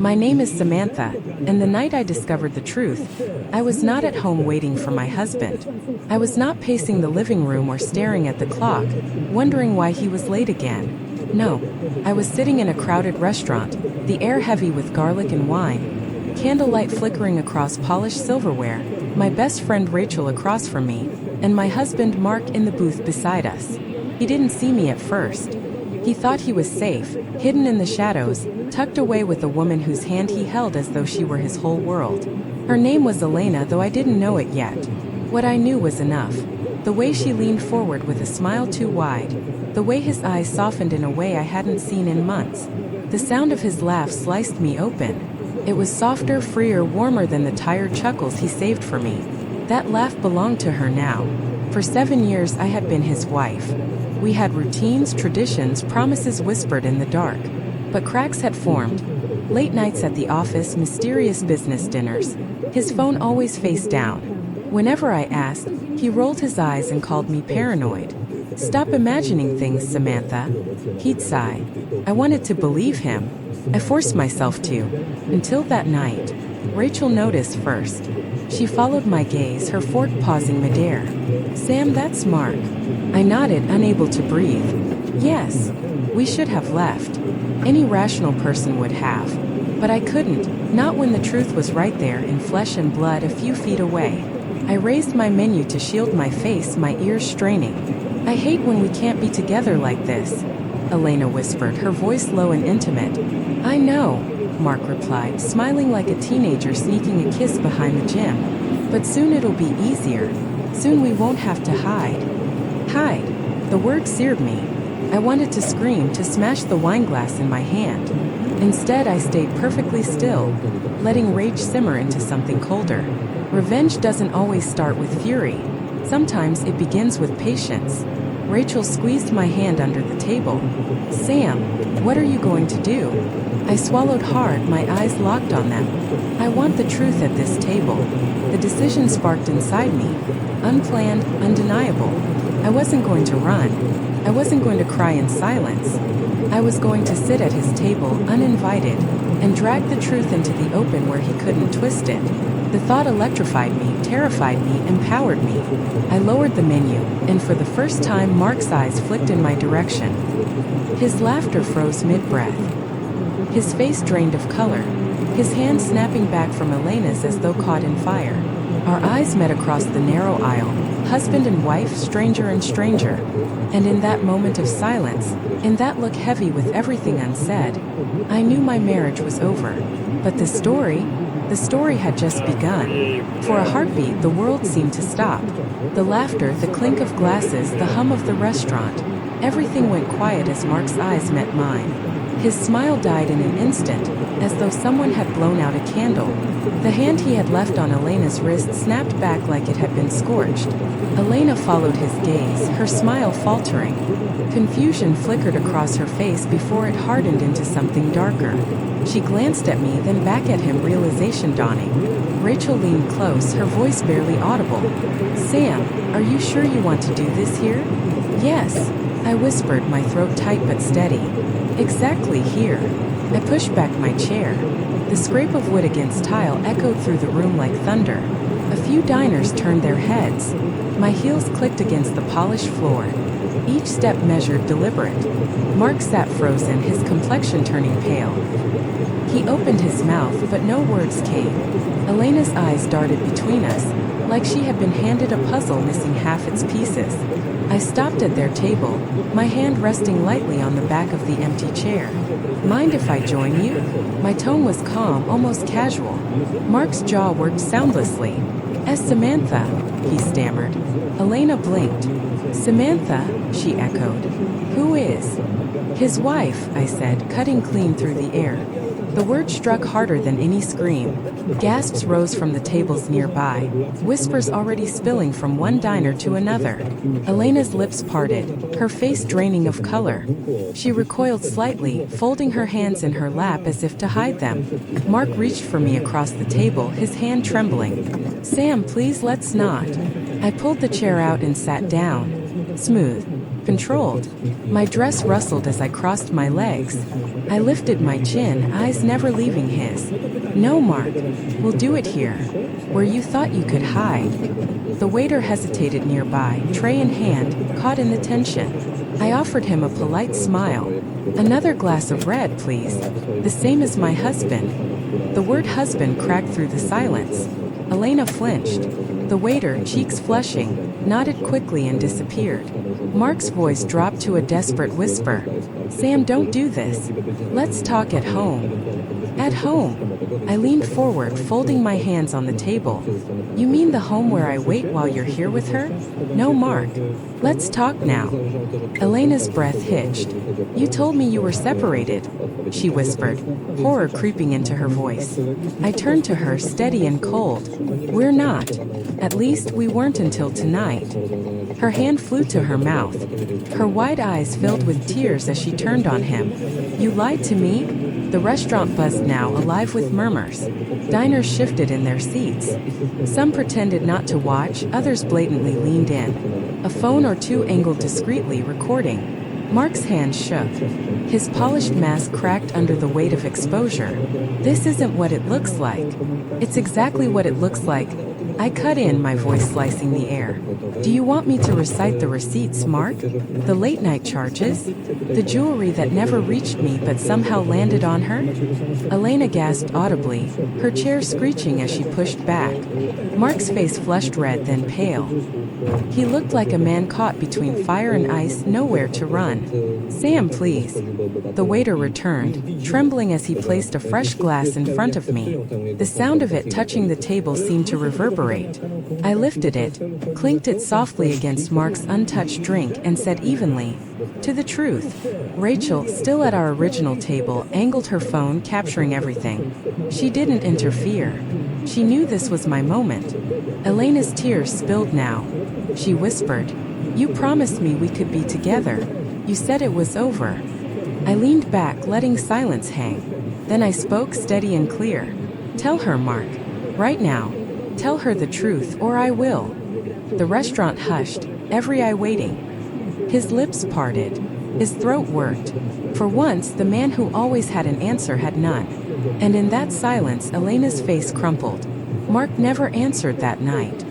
My name is Samantha, and the night I discovered the truth, I was not at home waiting for my husband. I was not pacing the living room or staring at the clock, wondering why he was late again. No, I was sitting in a crowded restaurant, the air heavy with garlic and wine, candlelight flickering across polished silverware, my best friend Rachel across from me, and my husband Mark in the booth beside us. He didn't see me at first. He thought he was safe, hidden in the shadows, tucked away with a woman whose hand he held as though she were his whole world. Her name was Elena, though I didn't know it yet. What I knew was enough. The way she leaned forward with a smile too wide. The way his eyes softened in a way I hadn't seen in months. The sound of his laugh sliced me open. It was softer, freer, warmer than the tired chuckles he saved for me. That laugh belonged to her now. For 7 years I had been his wife. We had routines, traditions, promises whispered in the dark. But cracks had formed. Late nights at the office, mysterious business dinners. His phone always face down. Whenever I asked, he rolled his eyes and called me paranoid. "Stop imagining things, Samantha." He'd sigh. I wanted to believe him. I forced myself to. Until that night. Rachel noticed first. She followed my gaze, her fork pausing midair. "Sam, that's Mark." I nodded, unable to breathe. "Yes. We should have left. Any rational person would have. But I couldn't, not when the truth was right there in flesh and blood a few feet away." I raised my menu to shield my face, my ears straining. "I hate when we can't be together like this," Elena whispered, her voice low and intimate. "I know," Mark replied, smiling like a teenager sneaking a kiss behind the gym. "But soon it'll be easier. Soon we won't have to hide." Hide. The word seared me. I wanted to scream, to smash the wineglass in my hand. Instead, I stayed perfectly still, letting rage simmer into something colder. Revenge doesn't always start with fury. Sometimes it begins with patience. Rachel squeezed my hand under the table. "Sam, what are you going to do?" I swallowed hard, my eyes locked on them. "I want the truth at this table." The decision sparked inside me. Unplanned, undeniable. I wasn't going to run. I wasn't going to cry in silence. I was going to sit at his table, uninvited, and drag the truth into the open where he couldn't twist it. The thought electrified me, terrified me, empowered me. I lowered the menu, and for the first time Mark's eyes flicked in my direction. His laughter froze mid-breath. His face drained of color, his hand snapping back from Elena's as though caught in fire. Our eyes met across the narrow aisle, husband and wife, stranger and stranger. And in that moment of silence, in that look heavy with everything unsaid, I knew my marriage was over. But the story had just begun. For a heartbeat, the world seemed to stop. The laughter, the clink of glasses, the hum of the restaurant. Everything went quiet as Mark's eyes met mine. His smile died in an instant, as though someone had blown out a candle. The hand he had left on Elena's wrist snapped back like it had been scorched. Elena followed his gaze, her smile faltering. Confusion flickered across her face before it hardened into something darker. She glanced at me, then back at him, realization dawning. Rachel leaned close, her voice barely audible. "Sam, are you sure you want to do this here?" "Yes," I whispered, my throat tight but steady. "Exactly here." I pushed back my chair. The scrape of wood against tile echoed through the room like thunder. A few diners turned their heads. My heels clicked against the polished floor. Each step measured, deliberate. Mark sat frozen, his complexion turning pale. He opened his mouth, but no words came. Elena's eyes darted between us, like she had been handed a puzzle missing half its pieces. I stopped at their table, my hand resting lightly on the back of the empty chair. "Mind if I join you?" My tone was calm, almost casual. Mark's jaw worked soundlessly. "As Samantha," he stammered. Elena blinked. "Samantha," she echoed. "Who is?" "His wife," I said, cutting clean through the air. The word struck harder than any scream. Gasps rose from the tables nearby, whispers already spilling from one diner to another. Elena's lips parted, her face draining of color. She recoiled slightly, folding her hands in her lap as if to hide them. Mark reached for me across the table, his hand trembling. "Sam, please, let's not." I pulled the chair out and sat down. Smooth. Controlled. My dress rustled as I crossed my legs. I lifted my chin, eyes never leaving his. No, Mark. We'll do it here. Where you thought you could hide. The waiter hesitated nearby, tray in hand, caught in the tension. I offered him a polite smile. Another glass of red, please. The same as my husband. The word husband cracked through the silence. Elena flinched. The waiter, cheeks flushing, nodded quickly and disappeared. Mark's voice dropped to a desperate whisper. Sam, don't do this. Let's talk at home. At home. I leaned forward, folding my hands on the table. You mean the home where I wait while you're here with her? No, Mark. Let's talk now. Elena's breath hitched. You told me you were separated, she whispered, horror creeping into her voice. I turned to her, steady and cold. We're not. At least, we weren't until tonight. Her hand flew to her mouth. Her wide eyes filled with tears as she turned on him. You lied to me? The restaurant buzzed now, alive with murmurs. Diners shifted in their seats. Some pretended not to watch, others blatantly leaned in. A phone or two angled discreetly, recording. Mark's hand shook. His polished mask cracked under the weight of exposure. This isn't what it looks like. It's exactly what it looks like. I cut in, my voice slicing the air. Do you want me to recite the receipts, Mark? The late-night charges? The jewelry that never reached me but somehow landed on her? Elena gasped audibly, her chair screeching as she pushed back. Mark's face flushed red, then pale. He looked like a man caught between fire and ice, nowhere to run. Sam, please. The waiter returned, trembling as he placed a fresh glass in front of me. The sound of it touching the table seemed to reverberate. I lifted it, clinked it softly against Mark's untouched drink, and said evenly, to the truth. Rachel, still at our original table, angled her phone, capturing everything. She didn't interfere. She knew this was my moment. Elena's tears spilled now. She whispered, you promised me we could be together. You said it was over. I leaned back, letting silence hang. Then I spoke, steady and clear. Tell her, Mark. Right now. Tell her the truth, or I will. The restaurant hushed, every eye waiting. His lips parted. His throat worked. For once, the man who always had an answer had none. And in that silence, Elena's face crumpled. Mark never answered that night.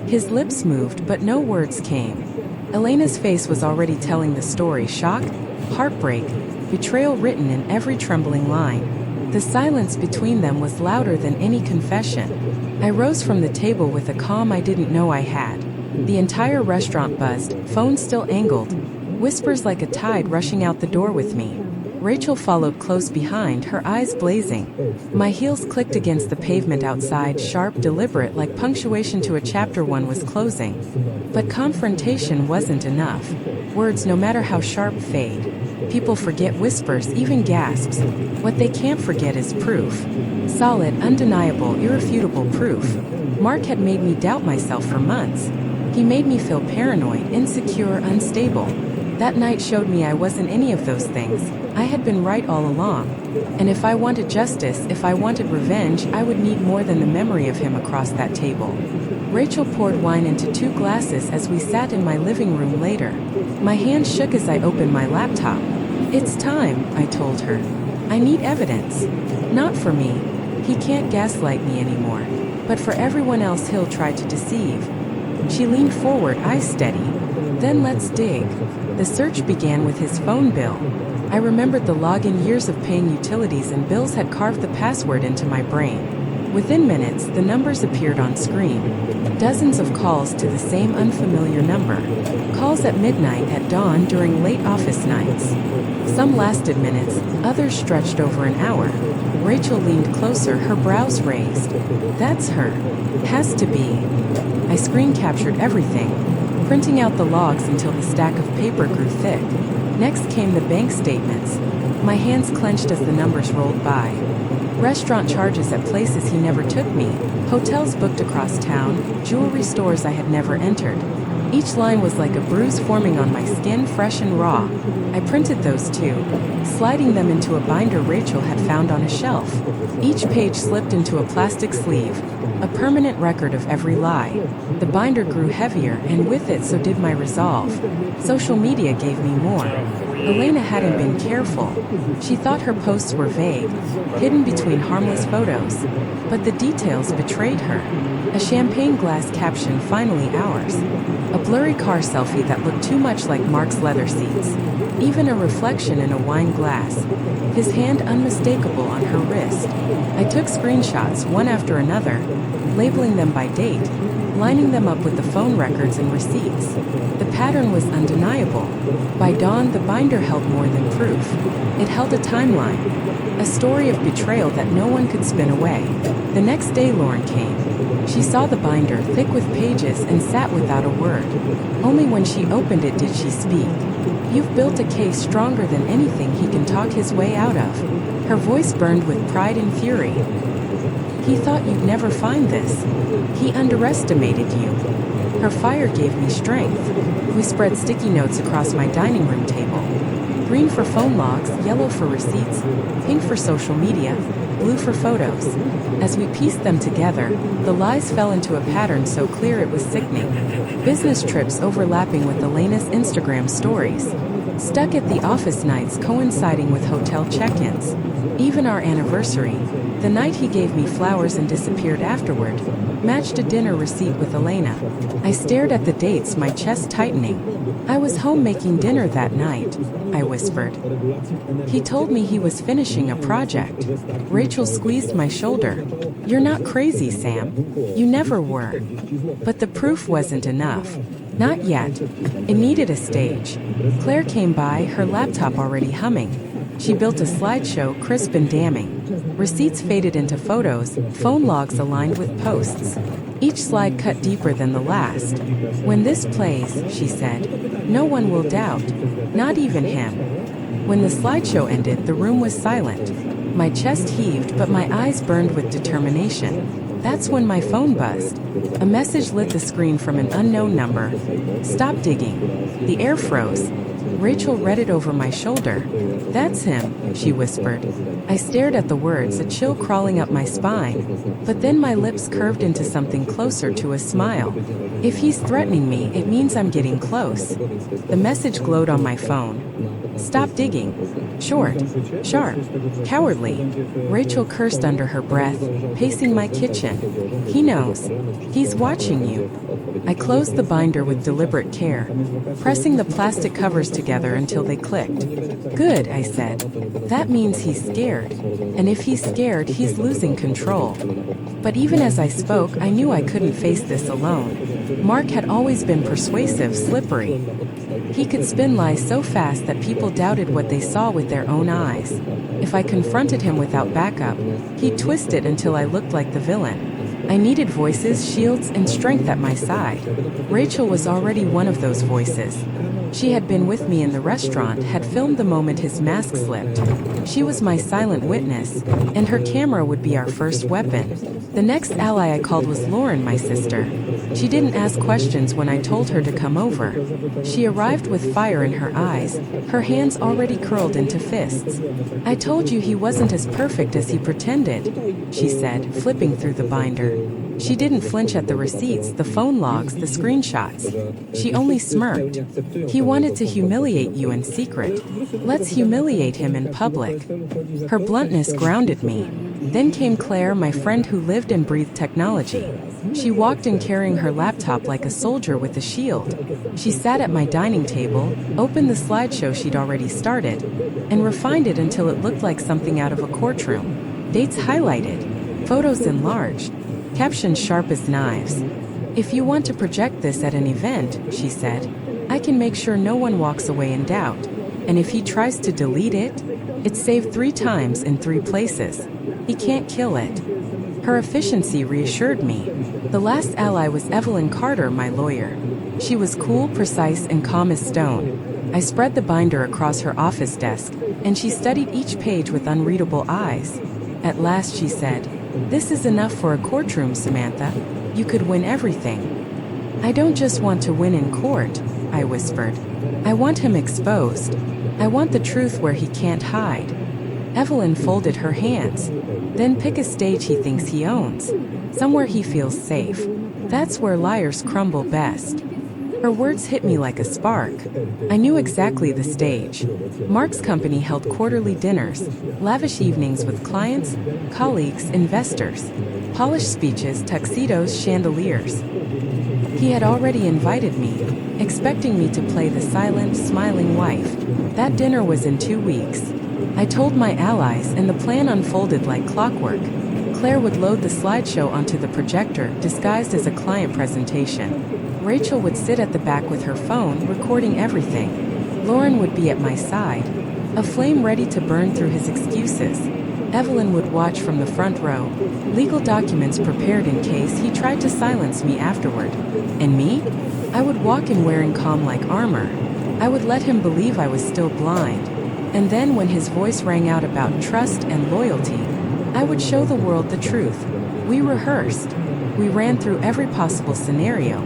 His lips moved, but no words came. Elena's face was already telling the story, shock, heartbreak, betrayal written in every trembling line. The silence between them was louder than any confession. I rose from the table with a calm I didn't know I had. The entire restaurant buzzed, phone still angled, whispers like a tide rushing out the door with me. Rachel followed close behind, her eyes blazing. My heels clicked against the pavement outside, sharp, deliberate, like punctuation to a chapter one was closing. But confrontation wasn't enough. Words, no matter how sharp, fade. People forget whispers, even gasps. What they can't forget is proof. Solid, undeniable, irrefutable proof. Mark had made me doubt myself for months. He made me feel paranoid, insecure, unstable. That night showed me I wasn't any of those things. I had been right all along. And if I wanted justice, if I wanted revenge, I would need more than the memory of him across that table. Rachel poured wine into 2 glasses as we sat in my living room later. My hand shook as I opened my laptop. It's time, I told her. I need evidence. Not for me. He can't gaslight me anymore. But for everyone else he'll try to deceive. She leaned forward, eyes steady. Then let's dig. The search began with his phone bill. I remembered the login, years of paying utilities and bills had carved the password into my brain. Within minutes, the numbers appeared on screen. Dozens of calls to the same unfamiliar number. Calls at midnight, at dawn, during late office nights. Some lasted minutes, others stretched over an hour. Rachel leaned closer, her brows raised. That's her. Has to be. I screen captured everything, printing out the logs until the stack of paper grew thick. Next came the bank statements. My hands clenched as the numbers rolled by. Restaurant charges at places he never took me, hotels booked across town, jewelry stores I had never entered. Each line was like a bruise forming on my skin, fresh and raw. I printed those too, sliding them into a binder Rachel had found on a shelf. Each page slipped into a plastic sleeve, a permanent record of every lie. The binder grew heavier, and with it so did my resolve. Social media gave me more. Elena hadn't been careful. She thought her posts were vague, hidden between harmless photos. But the details betrayed her. A champagne glass caption, finally ours. A blurry car selfie that looked too much like Mark's leather seats. Even a reflection in a wine glass. His hand unmistakable on her wrist. I took screenshots one after another, labeling them by date, lining them up with the phone records and receipts. The pattern was undeniable. By dawn, the binder held more than proof. It held a timeline, a story of betrayal that no one could spin away. The next day, Lauren came. She saw the binder, thick with pages, and sat without a word. Only when she opened it did she speak. "You've built a case stronger than anything he can talk his way out of." Her voice burned with pride and fury. "He thought you'd never find this. He underestimated you." Her fire gave me strength. We spread sticky notes across my dining room table. Green for phone logs, yellow for receipts, pink for social media, blue for photos. As we pieced them together, the lies fell into a pattern so clear it was sickening. Business trips overlapping with Elena's Instagram stories. Stuck at the office nights coinciding with hotel check-ins. Even our anniversary, the night he gave me flowers and disappeared afterward, matched a dinner receipt with Elena. I stared at the dates, my chest tightening. "I was home making dinner that night," I whispered. "He told me he was finishing a project." Rachel squeezed my shoulder. "You're not crazy, Sam. You never were." But the proof wasn't enough. Not yet. It needed a stage. Claire came by, her laptop already humming. She built a slideshow, crisp and damning. Receipts faded into photos, phone logs aligned with posts. Each slide cut deeper than the last. "When this plays," she said, "no one will doubt. Not even him." When the slideshow ended, the room was silent. My chest heaved, but my eyes burned with determination. That's when my phone buzzed. A message lit the screen from an unknown number. "Stop digging." The air froze. Rachel read it over my shoulder. "That's him," she whispered. I stared at the words, a chill crawling up my spine. But then my lips curved into something closer to a smile. "If he's threatening me, it means I'm getting close." The message glowed on my phone. "Stop digging." Short, sharp, cowardly. Rachel cursed under her breath, pacing my kitchen. "He knows. He's watching you." I closed the binder with deliberate care, pressing the plastic covers together until they clicked. "Good," I said. "That means he's scared. And if he's scared, he's losing control." But even as I spoke, I knew I couldn't face this alone. Mark had always been persuasive, slippery. He could spin lies so fast that people doubted what they saw with their own eyes. If I confronted him without backup, he'd twist it until I looked like the villain. I needed voices, shields, and strength at my side. Rachel was already one of those voices. She had been with me in the restaurant, had filmed the moment his mask slipped. She was my silent witness, and her camera would be our first weapon. The next ally I called was Lauren, my sister. She didn't ask questions when I told her to come over. She arrived with fire in her eyes, her hands already curled into fists. "I told you he wasn't as perfect as he pretended," she said, flipping through the binder. She didn't flinch at the receipts, the phone logs, the screenshots. She only smirked. "He wanted to humiliate you in secret. Let's humiliate him in public." Her bluntness grounded me. Then came Claire, my friend who lived and breathed technology. She walked in carrying her laptop like a soldier with a shield. She sat at my dining table, opened the slideshow she'd already started, and refined it until it looked like something out of a courtroom. Dates highlighted, photos enlarged, captions sharp as knives. "If you want to project this at an event," she said, "I can make sure no one walks away in doubt. And if he tries to delete it, it's saved 3 times in 3 places. He can't kill it." Her efficiency reassured me. The last ally was Evelyn Carter, my lawyer. She was cool, precise, and calm as stone. I spread the binder across her office desk, and she studied each page with unreadable eyes. At last she said, "This is enough for a courtroom, Samantha. You could win everything." I don't just want to win in court, I whispered. I want him exposed. I want the truth where he can't hide. Evelyn folded her hands. Then pick a stage he thinks he owns. Somewhere he feels safe. That's where liars crumble best. Her words hit me like a spark. I knew exactly the stage. Mark's company held quarterly dinners, lavish evenings with clients, colleagues, investors, polished speeches, tuxedos, chandeliers. He had already invited me, expecting me to play the silent, smiling wife. That dinner was in 2 weeks. I told my allies, and the plan unfolded like clockwork. Claire would load the slideshow onto the projector, disguised as a client presentation. Rachel would sit at the back with her phone, recording everything. Lauren would be at my side, a flame ready to burn through his excuses. Evelyn would watch from the front row, legal documents prepared in case he tried to silence me afterward. And me? I would walk in wearing calm like armor. I would let him believe I was still blind. And then when his voice rang out about trust and loyalty, I would show the world the truth. We rehearsed. We ran through every possible scenario.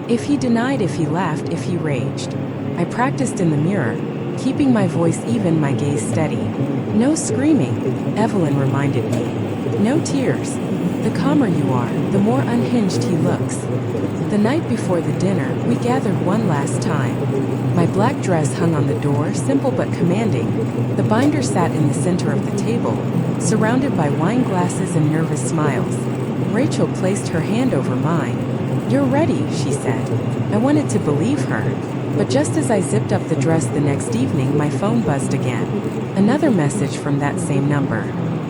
If he denied, if he laughed, if he raged. I practiced in the mirror, keeping my voice even, my gaze steady. No screaming, Evelyn reminded me. No tears. The calmer you are, the more unhinged he looks. The night before the dinner, we gathered one last time. My black dress hung on the door, simple but commanding. The binder sat in the center of the table, surrounded by wine glasses and nervous smiles. Rachel placed her hand over mine. "You're ready," she said. I wanted to believe her. But just as I zipped up the dress the next evening, my phone buzzed again. Another message from that same number.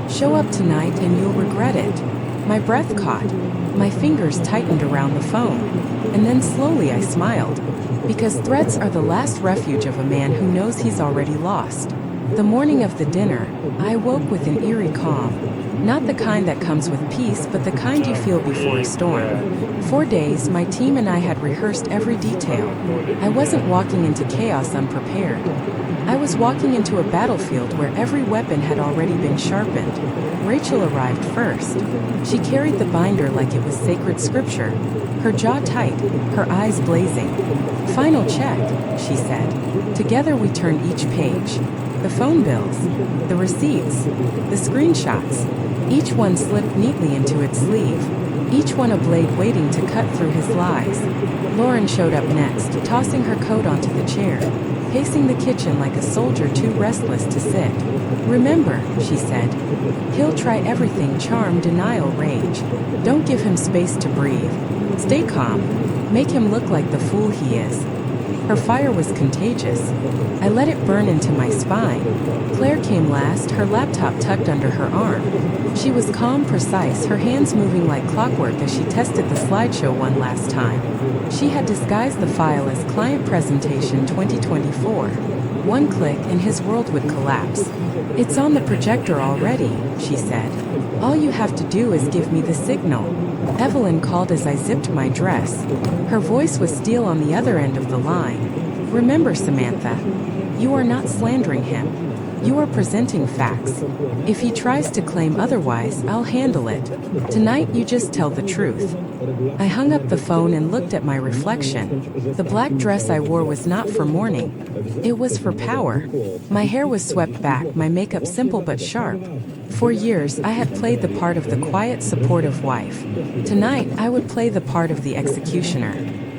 "Show up tonight and you'll regret it." My breath caught. My fingers tightened around the phone. And then slowly I smiled. Because threats are the last refuge of a man who knows he's already lost. The morning of the dinner, I woke with an eerie calm. Not the kind that comes with peace, but the kind you feel before a storm. 4 days, my team and I had rehearsed every detail. I wasn't walking into chaos unprepared. I was walking into a battlefield where every weapon had already been sharpened. Rachel arrived first. She carried the binder like it was sacred scripture, her jaw tight, her eyes blazing. "Final check," she said. Together we turned each page. The phone bills, the receipts, the screenshots. Each one slipped neatly into its sleeve, each one a blade waiting to cut through his lies. Lauren showed up next, tossing her coat onto the chair, pacing the kitchen like a soldier too restless to sit. "Remember," she said, "he'll try everything: charm, denial, rage. Don't give him space to breathe. Stay calm. Make him look like the fool he is." Her fire was contagious. I let it burn into my spine. Claire came last, her laptop tucked under her arm. She was calm, precise, her hands moving like clockwork as she tested the slideshow one last time. She had disguised the file as Client Presentation 2024. One click and his world would collapse. "It's on the projector already," she said. "All you have to do is give me the signal." Evelyn called as I zipped my dress. Her voice was steel on the other end of the line. "Remember, Samantha, you are not slandering him. You are presenting facts. If he tries to claim otherwise, I'll handle it. Tonight, you just tell the truth." I hung up the phone and looked at my reflection. The black dress I wore was not for mourning. It was for power. My hair was swept back, my makeup simple but sharp. For years, I had played the part of the quiet, supportive wife. Tonight, I would play the part of the executioner.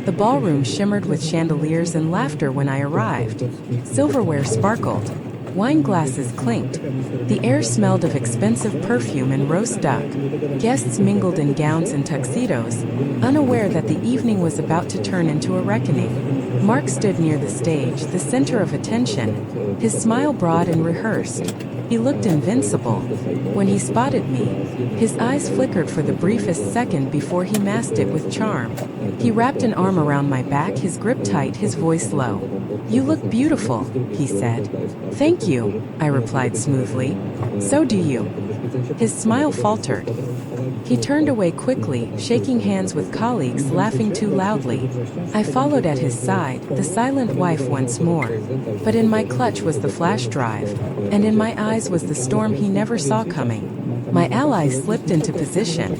The ballroom shimmered with chandeliers and laughter when I arrived. Silverware sparkled. Wine glasses clinked. The air smelled of expensive perfume and roast duck. Guests mingled in gowns and tuxedos, unaware that the evening was about to turn into a reckoning. Mark stood near the stage, the center of attention, his smile broad and rehearsed. He looked invincible. When he spotted me, his eyes flickered for the briefest second before he masked it with charm. He wrapped an arm around my back, his grip tight, his voice low. "You look beautiful," he said. "Thank you," I replied smoothly. "So do you." His smile faltered. He turned away quickly, shaking hands with colleagues, laughing too loudly. I followed at his side, the silent wife once more. But in my clutch was the flash drive, and in my eyes was the storm he never saw coming. My allies slipped into position.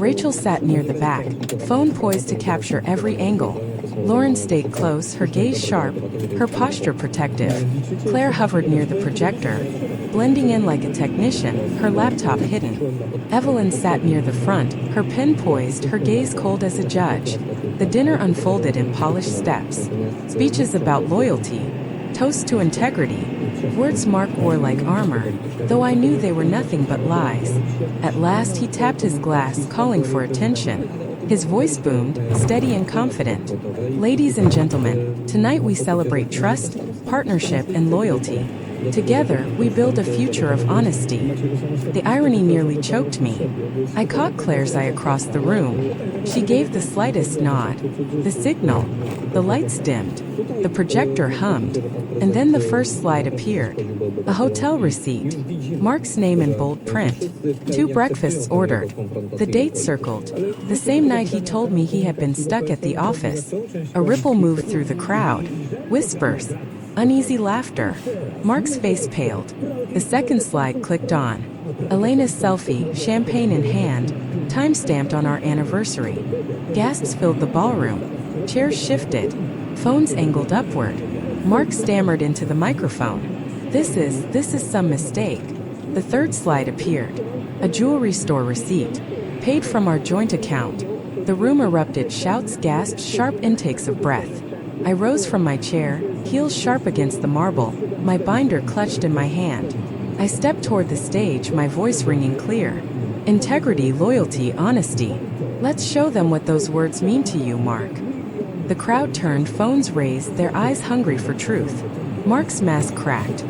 Rachel sat near the back, phone poised to capture every angle. Lauren stayed close, her gaze sharp, her posture protective. Claire hovered near the projector, blending in like a technician, her laptop hidden. Evelyn sat near the front, her pen poised, her gaze cold as a judge. The dinner unfolded in polished steps. Speeches about loyalty, toasts to integrity. Words Mark wore like armor, though I knew they were nothing but lies. At last he tapped his glass, calling for attention. His voice boomed, steady and confident. Ladies and gentlemen, tonight we celebrate trust, partnership, and loyalty. Together, we build a future of honesty. The irony nearly choked me. I caught Claire's eye across the room. She gave the slightest nod. The signal. The lights dimmed. The projector hummed. And then the first slide appeared. A hotel receipt. Mark's name in bold print. 2 breakfasts ordered. The date circled. The same night he told me he had been stuck at the office. A ripple moved through the crowd. Whispers. Uneasy laughter. Mark's face paled. The second slide clicked on. Elena's selfie, champagne in hand, time-stamped on our anniversary. Gasps filled the ballroom. Chairs shifted. Phones angled upward. Mark stammered into the microphone. This is some mistake. The third slide appeared. A jewelry store receipt. Paid from our joint account. The room erupted, shouts, gasps, sharp intakes of breath. I rose from my chair, heels sharp against the marble, my binder clutched in my hand. I stepped toward the stage, my voice ringing clear. Integrity, loyalty, honesty. Let's show them what those words mean to you, Mark. The crowd turned, phones raised, their eyes hungry for truth. Mark's mask cracked.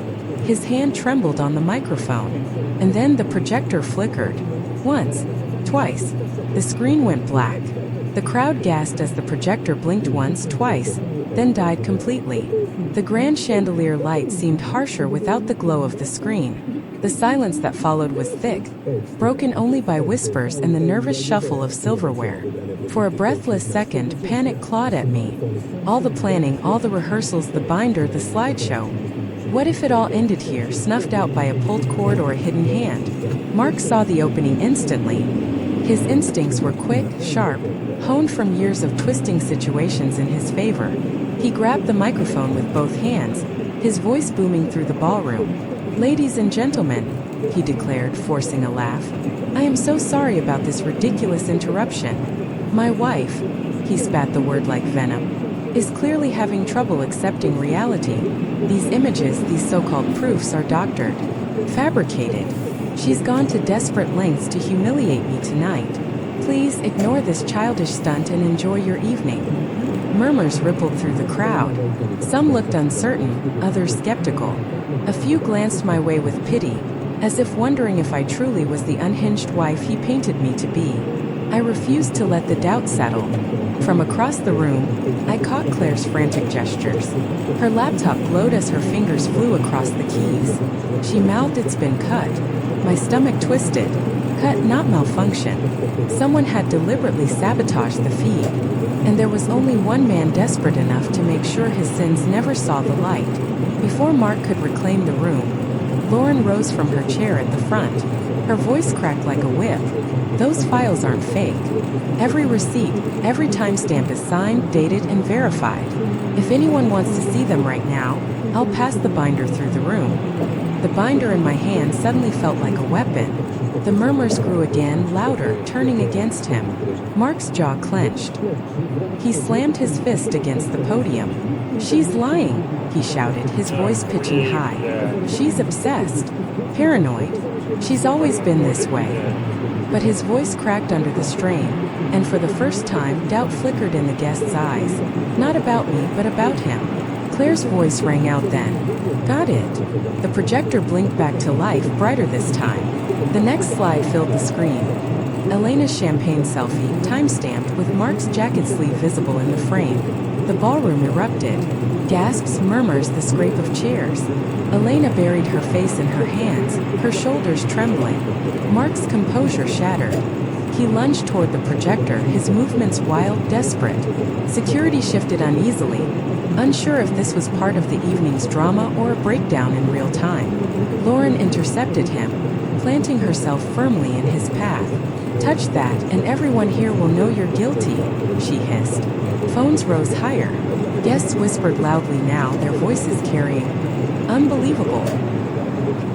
His hand trembled on the microphone. And then the projector flickered. Once, twice. The screen went black. The crowd gasped as the projector blinked once, twice, then died completely. The grand chandelier light seemed harsher without the glow of the screen. The silence that followed was thick, broken only by whispers and the nervous shuffle of silverware. For a breathless second, panic clawed at me. All the planning, all the rehearsals, the binder, the slideshow. What if it all ended here, snuffed out by a pulled cord or a hidden hand? Mark saw the opening instantly. His instincts were quick, sharp, honed from years of twisting situations in his favor. He grabbed the microphone with both hands, his voice booming through the ballroom. "Ladies and gentlemen," he declared, forcing a laugh, "I am so sorry about this ridiculous interruption. My wife," he spat the word like venom, "is clearly having trouble accepting reality. These images, these so-called proofs, are doctored, fabricated. She's gone to desperate lengths to humiliate me tonight. Please ignore this childish stunt and enjoy your evening." Murmurs rippled through the crowd. Some looked uncertain, others skeptical. A few glanced my way with pity, as if wondering if I truly was the unhinged wife he painted me to be. I refused to let the doubt settle. From across the room, I caught Claire's frantic gestures. Her laptop glowed as her fingers flew across the keys. She mouthed, "It's been cut." My stomach twisted. Cut, not malfunction. Someone had deliberately sabotaged the feed. And there was only one man desperate enough to make sure his sins never saw the light. Before Mark could reclaim the room, Lauren rose from her chair at the front. Her voice cracked like a whip. "Those files aren't fake. Every receipt, every timestamp is signed, dated, and verified. If anyone wants to see them right now, I'll pass the binder through the room." The binder in my hand suddenly felt like a weapon. The murmurs grew again, louder, turning against him. Mark's jaw clenched. He slammed his fist against the podium. "She's lying," he shouted, his voice pitching high. "She's obsessed. Paranoid. She's always been this way." But his voice cracked under the strain, and for the first time, doubt flickered in the guest's eyes. Not about me, but about him. Claire's voice rang out then. "Got it." The projector blinked back to life, brighter this time. The next slide filled the screen. Elena's champagne selfie, time-stamped, with Mark's jacket sleeve visible in the frame. The ballroom erupted. Gasps, murmurs, the scrape of chairs. Elena buried her face in her hands, her shoulders trembling. Mark's composure shattered. He lunged toward the projector, his movements wild, desperate. Security shifted uneasily, unsure if this was part of the evening's drama or a breakdown in real time. Lauren intercepted him, planting herself firmly in his path. Touch that, and everyone here will know you're guilty, she hissed. Phones rose higher. Guests whispered loudly now, their voices carrying, "Unbelievable.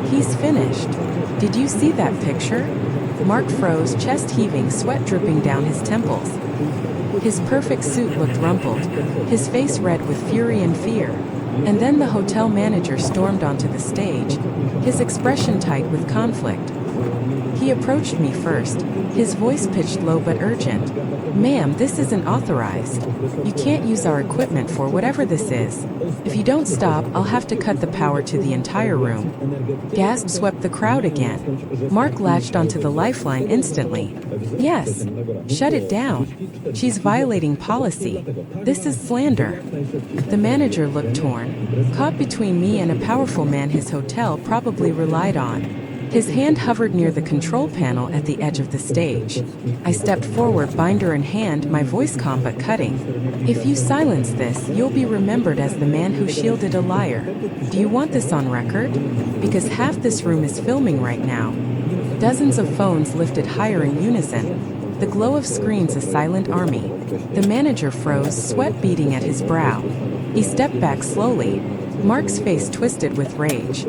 He's finished. Did you see that picture?" Mark froze, chest heaving, sweat dripping down his temples. His perfect suit looked rumpled, his face red with fury and fear. And then the hotel manager stormed onto the stage, his expression tight with conflict. He approached me first, his voice pitched low but urgent. "Ma'am, this isn't authorized. You can't use our equipment for whatever this is. If you don't stop, I'll have to cut the power to the entire room." Gasps swept the crowd again. Mark latched onto the lifeline instantly. "Yes. Shut it down. She's violating policy. This is slander." The manager looked torn, caught between me and a powerful man his hotel probably relied on. His hand hovered near the control panel at the edge of the stage. I stepped forward, binder in hand, my voice calm but cutting. "If you silence this, you'll be remembered as the man who shielded a liar. Do you want this on record? Because half this room is filming right now." Dozens of phones lifted higher in unison. The glow of screens a silent army. The manager froze, sweat beading at his brow. He stepped back slowly, Mark's face twisted with rage.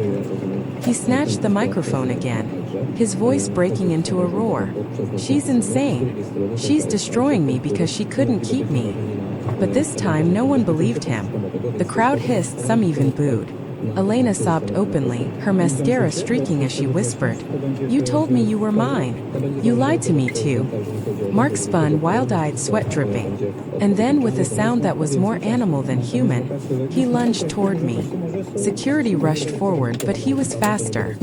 He snatched the microphone again, his voice breaking into a roar. "She's insane. She's destroying me because she couldn't keep me." But this time no one believed him. The crowd hissed, some even booed. Elena sobbed openly, her mascara streaking as she whispered, "You told me you were mine. You lied to me too." Mark spun, wild-eyed, sweat dripping. And then, with a sound that was more animal than human, he lunged toward me. Security rushed forward, but he was faster.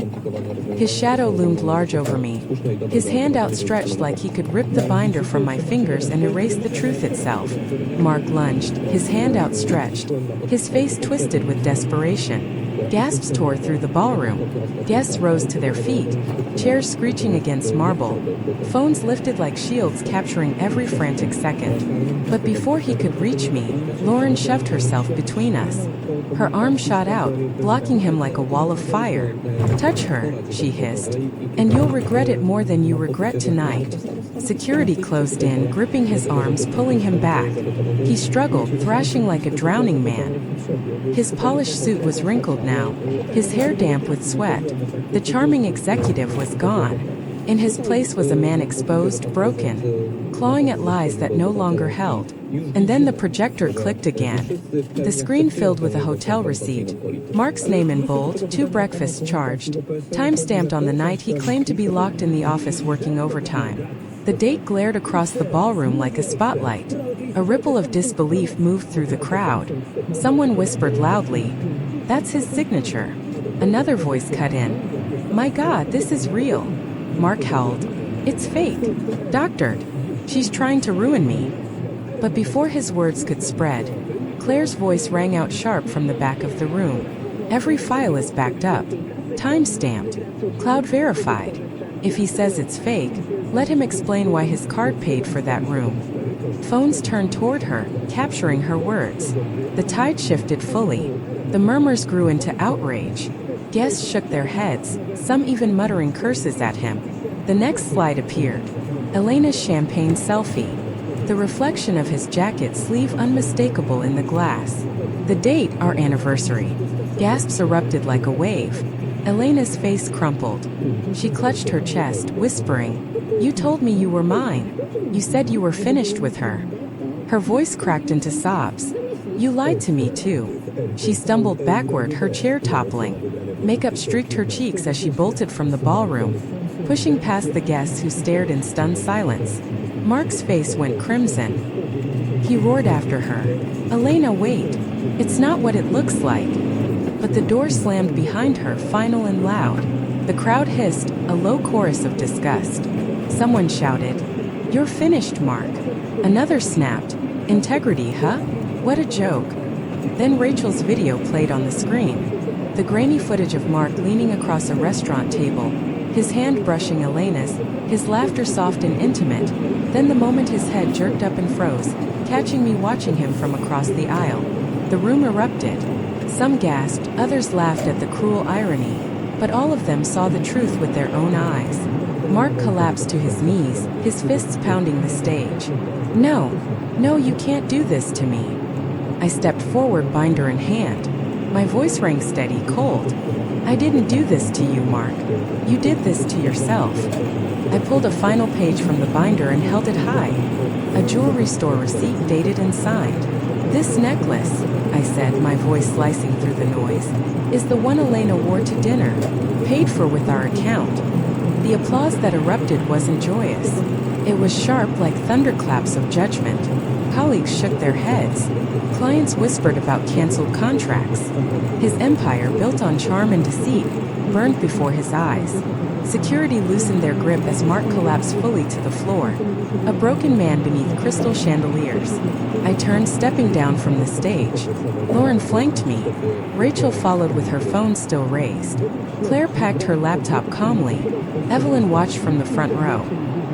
His shadow loomed large over me, his hand outstretched like he could rip the binder from my fingers and erase the truth itself. Mark lunged, his hand outstretched, his face twisted with desperation. Gasps tore through the ballroom. Guests rose to their feet, chairs screeching against marble. Phones lifted like shields, capturing every frantic second. But before he could reach me, Lauren shoved herself between us. Her arm shot out, blocking him like a wall of fire. "Touch her," she hissed, "and you'll regret it more than you regret tonight." Security closed in, gripping his arms, pulling him back. He struggled, thrashing like a drowning man. His polished suit was wrinkled now, his hair damp with sweat. The charming executive was gone. In his place was a man exposed, broken, clawing at lies that no longer held. And then the projector clicked again. The screen filled with a hotel receipt. Mark's name in bold, 2 breakfasts charged, time-stamped on the night he claimed to be locked in the office working overtime. The date glared across the ballroom like a spotlight. A ripple of disbelief moved through the crowd. Someone whispered loudly, "That's his signature." Another voice cut in, "My God, this is real." Mark howled, "It's fake. Doctored. She's trying to ruin me." But before his words could spread, Claire's voice rang out sharp from the back of the room. "Every file is backed up. Time-stamped. Cloud verified. If he says it's fake, let him explain why his card paid for that room." Phones turned toward her, capturing her words. The tide shifted fully. The murmurs grew into outrage. Guests shook their heads, some even muttering curses at him. The next slide appeared. Elena's champagne selfie. The reflection of his jacket sleeve unmistakable in the glass. The date, our anniversary. Gasps erupted like a wave. Elena's face crumpled. She clutched her chest, whispering, "You told me you were mine. You said you were finished with her." Her voice cracked into sobs. "You lied to me too." She stumbled backward, her chair toppling. Makeup streaked her cheeks as she bolted from the ballroom, pushing past the guests who stared in stunned silence. Mark's face went crimson. He roared after her, "Elena, wait. It's not what it looks like." But the door slammed behind her, final and loud. The crowd hissed, a low chorus of disgust. Someone shouted, "You're finished, Mark." Another snapped, "Integrity, huh? What a joke." Then Rachel's video played on the screen. The grainy footage of Mark leaning across a restaurant table, his hand brushing Elena's, his laughter soft and intimate. Then the moment his head jerked up and froze, catching me watching him from across the aisle. The room erupted. Some gasped, others laughed at the cruel irony, but all of them saw the truth with their own eyes. Mark collapsed to his knees, his fists pounding the stage. No, no, you can't do this to me. I stepped forward, binder in hand. My voice rang steady, cold. I didn't do this to you, Mark. You did this to yourself. I pulled a final page from the binder and held it high. A jewelry store receipt dated and signed. This necklace, I said, my voice slicing through the noise, is the one Elena wore to dinner, paid for with our account. The applause that erupted wasn't joyous. It was sharp, like thunderclaps of judgment. Colleagues shook their heads. Clients whispered about canceled contracts. His empire, built on charm and deceit, burned before his eyes. Security loosened their grip as Mark collapsed fully to the floor, a broken man beneath crystal chandeliers. I turned, stepping down from the stage. Lauren flanked me. Rachel followed with her phone still raised. Claire packed her laptop calmly. Evelyn watched from the front row,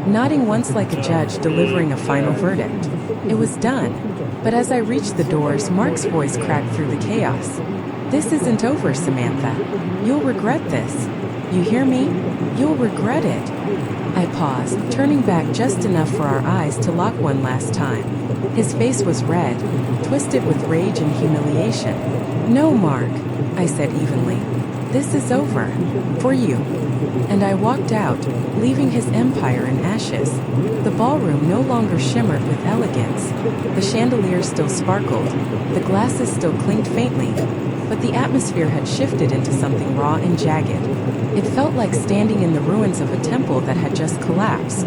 nodding once like a judge delivering a final verdict. It was done. But as I reached the doors, Mark's voice cracked through the chaos. This isn't over, Samantha. You'll regret this. You hear me? You'll regret it. I paused, turning back just enough for our eyes to lock one last time. His face was red, twisted with rage and humiliation. No, Mark, I said evenly. This is over. For you. And I walked out, leaving his empire in ashes. The ballroom no longer shimmered with elegance. The chandeliers still sparkled. The glasses still clinked faintly. But the atmosphere had shifted into something raw and jagged. It felt like standing in the ruins of a temple that had just collapsed.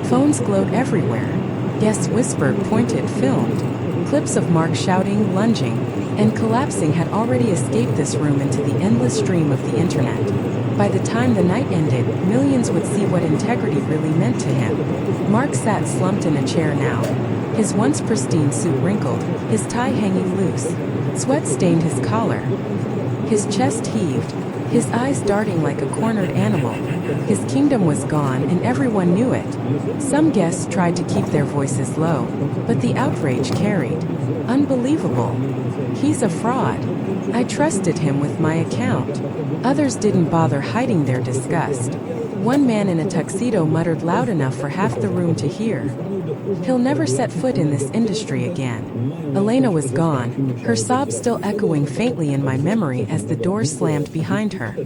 Phones glowed everywhere. Guests whispered, pointed, filmed. Clips of Mark shouting, lunging, and collapsing had already escaped this room into the endless stream of the internet. By the time the night ended, millions would see what integrity really meant to him. Mark sat slumped in a chair now, his once pristine suit wrinkled, his tie hanging loose. Sweat stained his collar. His chest heaved, his eyes darting like a cornered animal. His kingdom was gone, and everyone knew it. Some guests tried to keep their voices low, but the outrage carried. Unbelievable. He's a fraud. I trusted him with my account. Others didn't bother hiding their disgust. One man in a tuxedo muttered loud enough for half the room to hear. He'll never set foot in this industry again. Elena was gone, her sobs still echoing faintly in my memory as the door slammed behind her.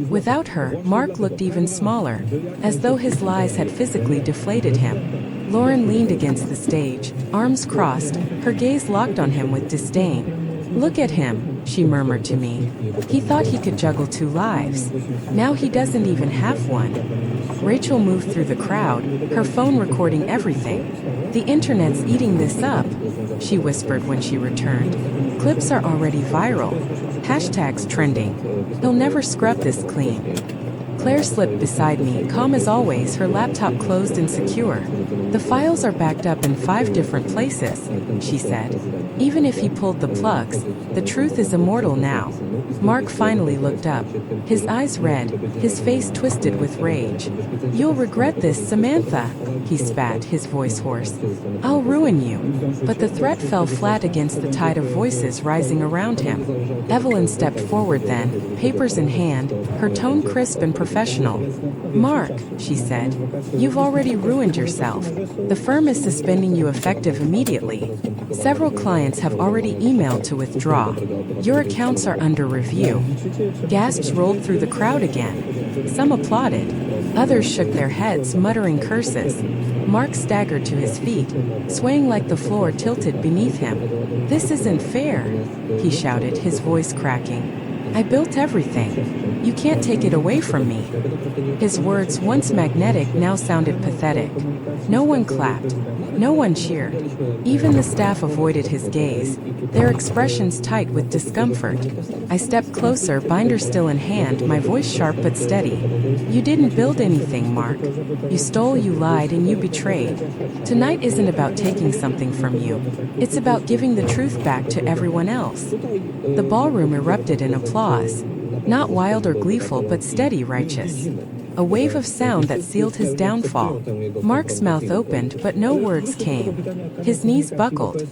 Without her, Mark looked even smaller, as though his lies had physically deflated him. Lauren leaned against the stage, arms crossed, her gaze locked on him with disdain. Look at him, she murmured to me. He thought he could juggle two lives. Now he doesn't even have one. Rachel moved through the crowd, her phone recording everything. The internet's eating this up, she whispered when she returned. Clips are already viral. Hashtags trending. He'll never scrub this clean. Claire slipped beside me, calm as always, her laptop closed and secure. The files are backed up in 5 different places, she said. Even if he pulled the plugs, the truth is immortal now. Mark finally looked up, his eyes red, his face twisted with rage. You'll regret this, Samantha, he spat, his voice hoarse. I'll ruin you. But the threat fell flat against the tide of voices rising around him. Evelyn stepped forward then, papers in hand, her tone crisp and professional. Mark, she said, you've already ruined yourself. The firm is suspending you effective immediately. Several clients have already emailed to withdraw. Your accounts are under review. Gasps rolled through the crowd again. Some applauded. Others shook their heads, muttering curses. Mark staggered to his feet, swaying like the floor tilted beneath him. This isn't fair, he shouted, his voice cracking. I built everything. You can't take it away from me. His words, once magnetic, now sounded pathetic. No one clapped. No one cheered. Even the staff avoided his gaze, their expressions tight with discomfort. I stepped closer, binder still in hand, my voice sharp but steady. You didn't build anything, Mark. You stole, you lied, and you betrayed. Tonight isn't about taking something from you. It's about giving the truth back to everyone else. The ballroom erupted in applause. Not wild or gleeful, but steady, righteous. A wave of sound that sealed his downfall. Mark's mouth opened, but no words came. His knees buckled.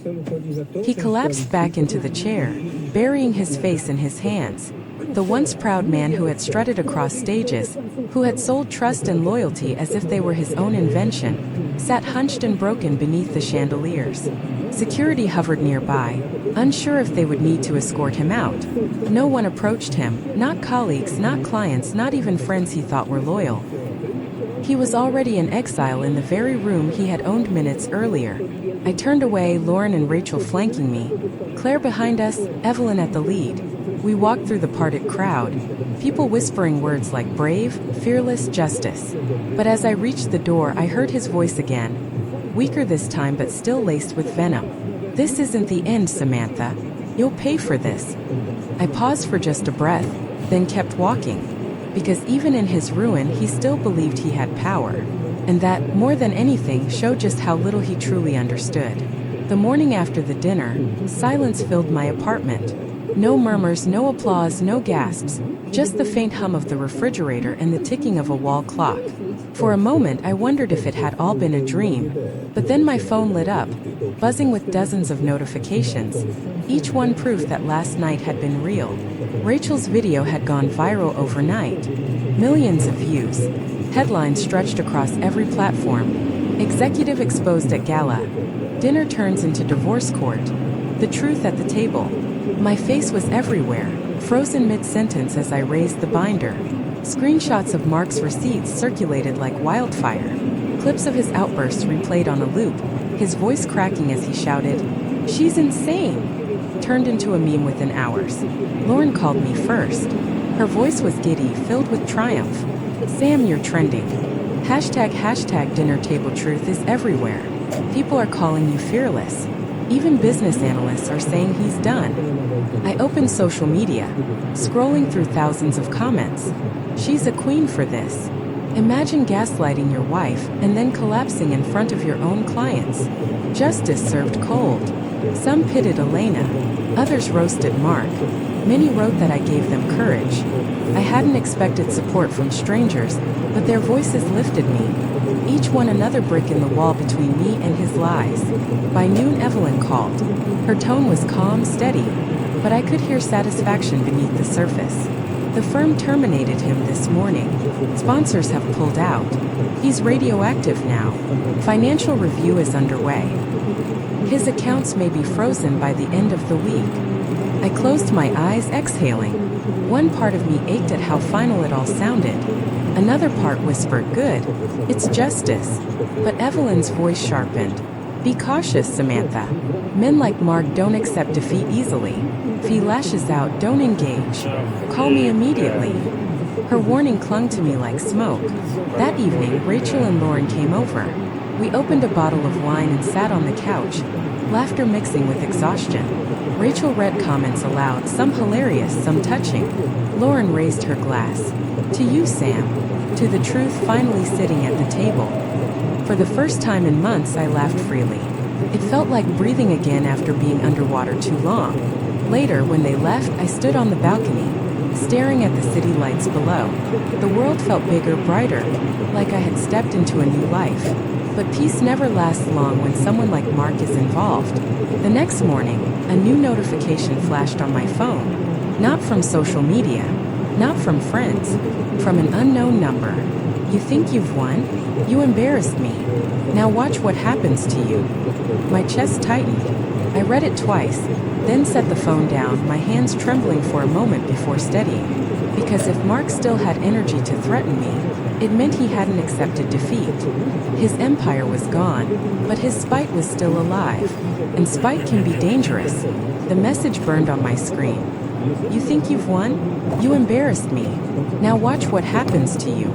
He collapsed back into the chair, burying his face in his hands. The once proud man who had strutted across stages, who had sold trust and loyalty as if they were his own invention, sat hunched and broken beneath the chandeliers. Security hovered nearby, unsure if they would need to escort him out. No one approached him, not colleagues, not clients, not even friends he thought were loyal. He was already in exile in the very room he had owned minutes earlier. I turned away, Lauren and Rachel flanking me, Claire behind us, Evelyn at the lead. We walked through the parted crowd, people whispering words like brave, fearless, justice. But as I reached the door, I heard his voice again, weaker this time but still laced with venom. "This isn't the end, Samantha. You'll pay for this." I paused for just a breath, then kept walking. Because even in his ruin, he still believed he had power. And that, more than anything, showed just how little he truly understood. The morning after the dinner, silence filled my apartment. No murmurs, no applause, no gasps, just the faint hum of the refrigerator and the ticking of a wall clock. For a moment, I wondered if it had all been a dream. But then my phone lit up, buzzing with dozens of notifications, each one proof that last night had been real. Rachel's video had gone viral overnight. Millions of views. Headlines stretched across every platform. Executive exposed at gala. Dinner turns into divorce court. The truth at the table. My face was everywhere, frozen mid-sentence as I raised the binder. Screenshots of Mark's receipts circulated like wildfire. Clips of his outbursts replayed on a loop, his voice cracking as he shouted, "She's insane!" Turned into a meme within hours. Lauren called me first. Her voice was giddy, filled with triumph. "Sam, you're trending. Hashtag dinner table truth is everywhere. People are calling you fearless. Even business analysts are saying he's done." I opened social media, scrolling through thousands of comments. "She's a queen for this." Imagine gaslighting your wife and then collapsing in front of your own clients. Justice served cold. Some pitted Elena. Others roasted Mark. Many wrote that I gave them courage. I hadn't expected support from strangers, but their voices lifted me. Each one another brick in the wall between me and his lies. By noon, Evelyn called. Her tone was calm, steady, but I could hear satisfaction beneath the surface. "The firm terminated him this morning. Sponsors have pulled out. He's radioactive now. Financial review is underway. His accounts may be frozen by the end of the week." I closed my eyes, exhaling. One part of me ached at how final it all sounded. Another part whispered, "Good. It's justice." But Evelyn's voice sharpened. "Be cautious, Samantha. Men like Mark don't accept defeat easily. If he lashes out, don't engage. Call me immediately." Her warning clung to me like smoke. That evening, Rachel and Lauren came over. We opened a bottle of wine and sat on the couch, laughter mixing with exhaustion. Rachel read comments aloud, some hilarious, some touching. Lauren raised her glass. "To you, Sam. To the truth finally sitting at the table." For the first time in months, I laughed freely. It felt like breathing again after being underwater too long. Later, when they left, I stood on the balcony, staring at the city lights below. The world felt bigger, brighter, like I had stepped into a new life. But peace never lasts long when someone like Mark is involved. The next morning, a new notification flashed on my phone. Not from social media, not from friends, from an unknown number. "You think you've won? You embarrassed me. Now watch what happens to you." My chest tightened. I read it twice, then set the phone down, my hands trembling for a moment before steadying. Because if Mark still had energy to threaten me, it meant he hadn't accepted defeat. His empire was gone, but his spite was still alive. And spite can be dangerous. The message burned on my screen. "You think you've won? You embarrassed me. Now watch what happens to you."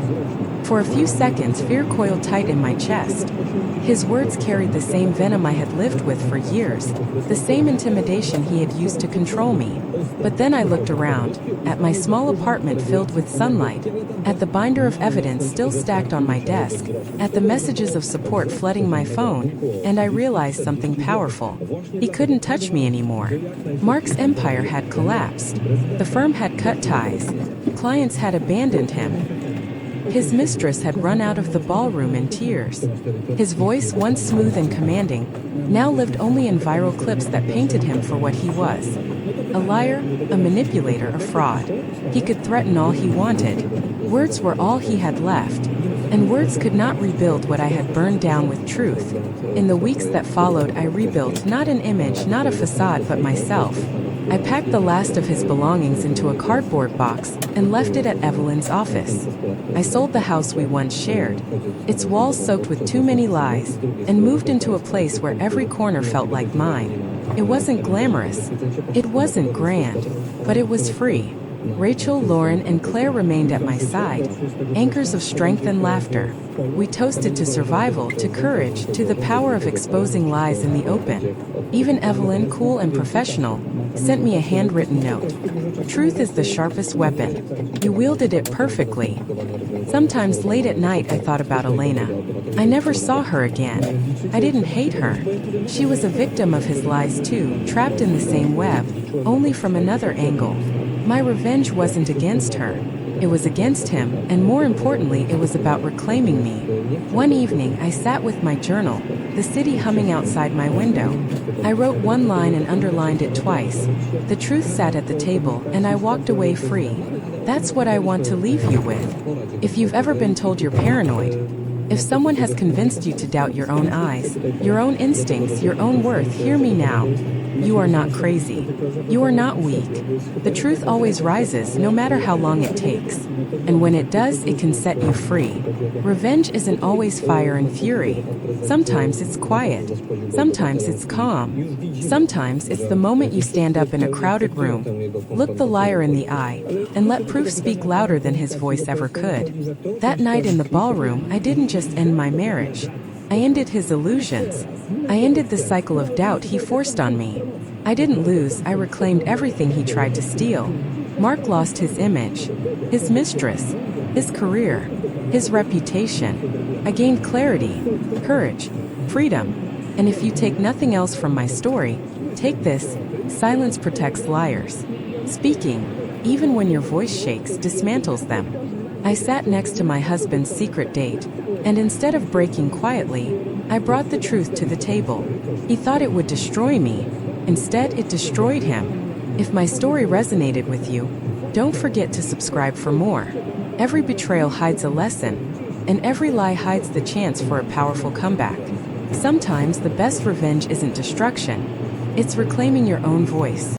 For a few seconds, fear coiled tight in my chest. His words carried the same venom I had lived with for years, the same intimidation he had used to control me. But then I looked around, at my small apartment filled with sunlight, at the binder of evidence still stacked on my desk, at the messages of support flooding my phone, and I realized something powerful. He couldn't touch me anymore. Mark's empire had collapsed. The firm had cut ties. Clients had abandoned him. His mistress had run out of the ballroom in tears. His voice, once smooth and commanding, now lived only in viral clips that painted him for what he was. A liar, a manipulator, a fraud. He could threaten all he wanted. Words were all he had left. And words could not rebuild what I had burned down with truth. In the weeks that followed, I rebuilt not an image, not a facade, but myself. I packed the last of his belongings into a cardboard box and left it at Evelyn's office. I sold the house we once shared, its walls soaked with too many lies, and moved into a place where every corner felt like mine. It wasn't glamorous, it wasn't grand, but it was free. Rachel, Lauren, and Claire remained at my side, anchors of strength and laughter. We toasted to survival, to courage, to the power of exposing lies in the open. Even Evelyn, cool and professional, sent me a handwritten note. Truth is the sharpest weapon. You wielded it perfectly. Sometimes late at night I thought about Elena. I never saw her again. I didn't hate her. She was a victim of his lies too, trapped in the same web, only from another angle. My revenge wasn't against her. It was against him, and more importantly, it was about reclaiming me. One evening, I sat with my journal, the city humming outside my window. I wrote one line and underlined it twice. The truth sat at the table, and I walked away free. That's what I want to leave you with. If you've ever been told you're paranoid, if someone has convinced you to doubt your own eyes, your own instincts, your own worth, hear me now. You are not crazy. You are not weak. The truth always rises, no matter how long it takes. And when it does, it can set you free. Revenge isn't always fire and fury. Sometimes it's quiet. Sometimes it's calm. Sometimes it's the moment you stand up in a crowded room, look the liar in the eye, and let proof speak louder than his voice ever could. That night in the ballroom, I didn't just end my marriage. I ended his illusions. I ended the cycle of doubt he forced on me. I didn't lose, I reclaimed everything he tried to steal. Mark lost his image, his mistress, his career, his reputation. I gained clarity, courage, freedom. And if you take nothing else from my story, take this: silence protects liars. Speaking, even when your voice shakes, dismantles them. I sat next to my husband's secret date, and instead of breaking quietly, I brought the truth to the table. He thought it would destroy me. Instead, it destroyed him. If my story resonated with you, don't forget to subscribe for more. Every betrayal hides a lesson, and every lie hides the chance for a powerful comeback. Sometimes the best revenge isn't destruction, it's reclaiming your own voice.